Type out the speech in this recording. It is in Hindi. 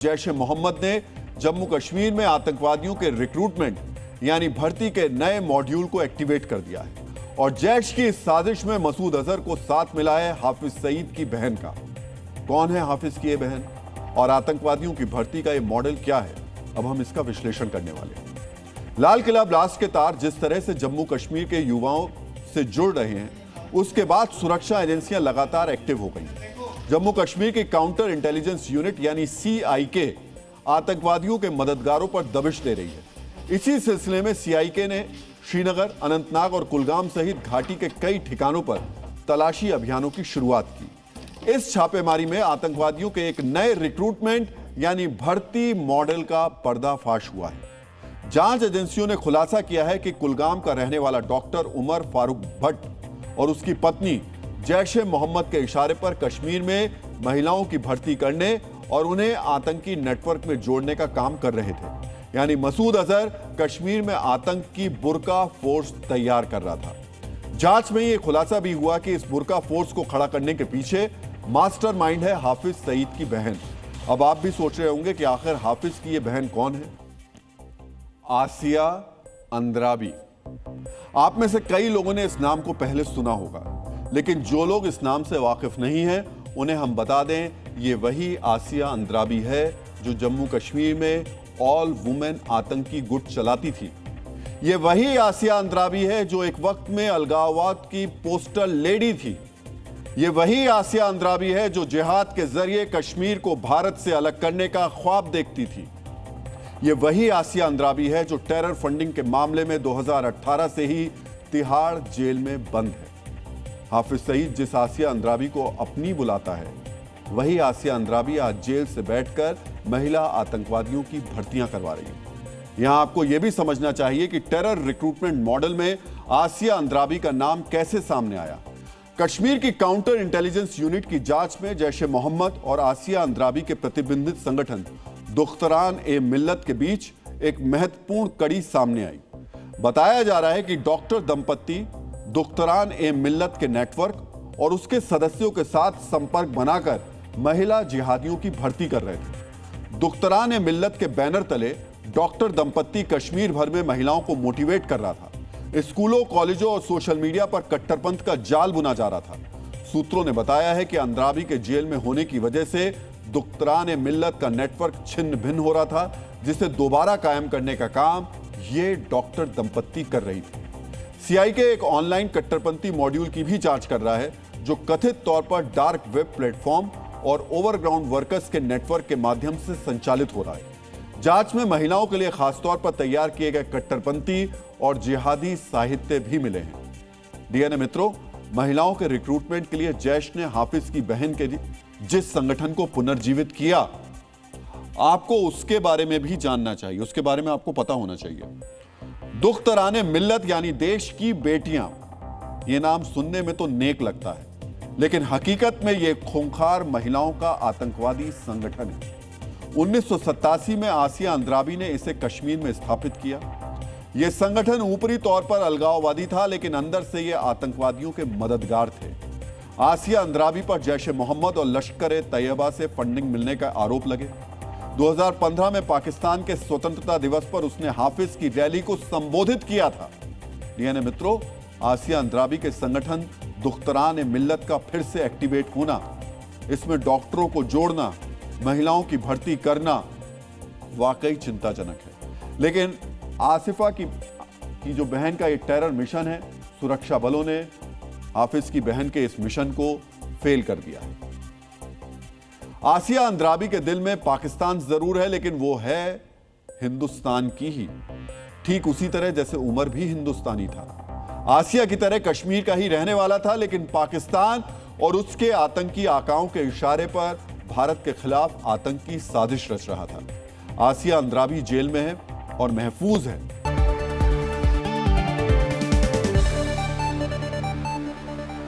जैश ए मोहम्मद ने जम्मू कश्मीर में आतंकवादियों के रिक्रूटमेंट यानी भर्ती के नए मॉड्यूल को एक्टिवेट कर दिया है और जैश की इस साजिश में मसूद अजहर को साथ मिला है हाफिज सईद की बहन का। कौन है हाफिज की ये बहन और आतंकवादियों की भर्ती का ये मॉडल क्या है, अब हम इसका विश्लेषण करने वाले हैं। लाल किला ब्लास्ट के तार जिस तरह से जम्मू कश्मीर के युवाओं से जुड़ रहे हैं, उसके बाद सुरक्षा एजेंसियां लगातार एक्टिव हो गई हैं। जम्मू कश्मीर की काउंटर इंटेलिजेंस यूनिट यानी CIK आतंकवादियों के मददगारों पर दबिश दे रही है। इसी सिलसिले में CIK ने श्रीनगर, अनंतनाग और कुलगाम सहित घाटी के कई ठिकानों पर तलाशी अभियानों की शुरुआत की। इस छापेमारी में आतंकवादियों के एक नए रिक्रूटमेंट यानी भर्ती मॉडल का पर्दाफाश हुआ है। जांच एजेंसियों ने खुलासा किया है कि कुलगाम का रहने वाला डॉक्टर उमर फारूक भट्ट और उसकी पत्नी जैश ए मोहम्मद के इशारे पर कश्मीर में महिलाओं की भर्ती करने और उन्हें आतंकी नेटवर्क में जोड़ने का काम कर रहे थे। यानी मसूद अजहर कश्मीर में आतंक की बुर्का फोर्स तैयार कर रहा था। जांच में यह खुलासा भी हुआ कि इस बुर्का फोर्स को खड़ा करने के पीछे मास्टरमाइंड है हाफिज सईद की बहन। अब आप भी सोच रहे होंगे कि आखिर हाफिज की यह बहन कौन है। आसिया अंद्राबी। आप में से कई लोगों ने इस नाम को पहले सुना होगा, लेकिन जो लोग इस नाम से वाकिफ नहीं हैं उन्हें हम बता दें, ये वही आसिया अंद्राबी है जो जम्मू कश्मीर में ऑल वुमेन आतंकी गुट चलाती थी। ये वही आसिया अंद्राबी है जो एक वक्त में अलगाववाद की पोस्टर लेडी थी। ये वही आसिया अंद्राबी है जो जिहाद के जरिए कश्मीर को भारत से अलग करने का ख्वाब देखती थी। ये वही आसिया अंद्राबी है जो टेरर फंडिंग के मामले में 2018 से ही तिहाड़ जेल में बंद है। हाफिज सईद जिस आसिया अंद्राबी को अपनी बुलाता है, वही आसिया अंद्राबी आज जेल से बैठकर महिला आतंकवादियों की भर्तियां करवा रही है। यहां आपको यह भी समझना चाहिए कि टेरर रिक्रूटमेंट मॉडल में आसिया अंद्राबी का नाम कैसे सामने आया। कश्मीर की काउंटर इंटेलिजेंस यूनिट की जांच में जैश ए मोहम्मद और आसिया अंद्राबी के प्रतिबंधित संगठन दुख्तरान ए मिल्लत के बीच एक महत्वपूर्ण कड़ी सामने आई। बताया जा रहा है कि डॉक्टर दंपत्ति दुख्तरान ए मिल्लत के नेटवर्क और उसके सदस्यों के साथ संपर्क बनाकर महिला जिहादियों की भर्ती कर रहे थे। दुख्तरान ए मिल्लत के बैनर तले डॉक्टर दंपत्ति कश्मीर भर में महिलाओं को मोटिवेट कर रहा था। स्कूलों, कॉलेजों और सोशल मीडिया पर कट्टरपंथ का जाल बुना जा रहा था। सूत्रों ने बताया है कि अंद्राबी के जेल में होने की वजह से दुख्तरान ए मिल्लत का नेटवर्क छिन्न भिन्न हो रहा था, जिसे दोबारा कायम करने का काम ये डॉक्टर दंपत्ति कर रही थी। CIK एक ऑनलाइन कट्टरपंथी मॉड्यूल की भी जांच कर रहा है जो कथित तौर पर डार्क वेब प्लेटफॉर्म और ओवरग्राउंड वर्कर्स के नेटवर्क के माध्यम से संचालित हो रहा है। जांच में महिलाओं के लिए खासतौर पर तैयार किए गए कट्टरपंथी और जिहादी साहित्य भी मिले हैं। DNA मित्रों, महिलाओं के रिक्रूटमेंट के लिए जैश ने हाफिज की बहन के जिस संगठन को पुनर्जीवित किया, आपको उसके बारे में भी जानना चाहिए, उसके बारे में आपको पता होना चाहिए। दुख्तरान मिल्लत यानी देश की बेटियां, यह नाम सुनने में तो नेक लगता है, लेकिन हकीकत में यह खूंखार महिलाओं का आतंकवादी संगठन है। 1987 में आसिया अंद्राबी ने इसे कश्मीर में स्थापित किया। यह संगठन ऊपरी तौर पर अलगाववादी था, लेकिन अंदर से यह आतंकवादियों के मददगार थे। आसिया अंद्राबी पर जैश ए मोहम्मद और लश्कर-ए-तैयबा से फंडिंग मिलने का आरोप लगे। 2015 में पाकिस्तान के स्वतंत्रता दिवस पर उसने हाफिज की रैली को संबोधित किया था। DNA मित्रों, आसिया अंद्राबी के संगठन दुख्तरान ए मिल्लत का फिर से एक्टिवेट होना, इसमें डॉक्टरों को जोड़ना, महिलाओं की भर्ती करना वाकई चिंताजनक है। लेकिन आसिफा की जो बहन का ये टेरर मिशन है, सुरक्षा बलों ने हाफिज की बहन के इस मिशन को फेल कर दिया है। आसिया अंद्राबी के दिल में पाकिस्तान जरूर है, लेकिन वो है हिंदुस्तान की ही, ठीक उसी तरह जैसे उमर भी हिंदुस्तानी था। आसिया की तरह कश्मीर का ही रहने वाला था, लेकिन पाकिस्तान और उसके आतंकी आकाओं के इशारे पर भारत के खिलाफ आतंकी साजिश रच रहा था। आसिया अंद्राबी जेल में है और महफूज है,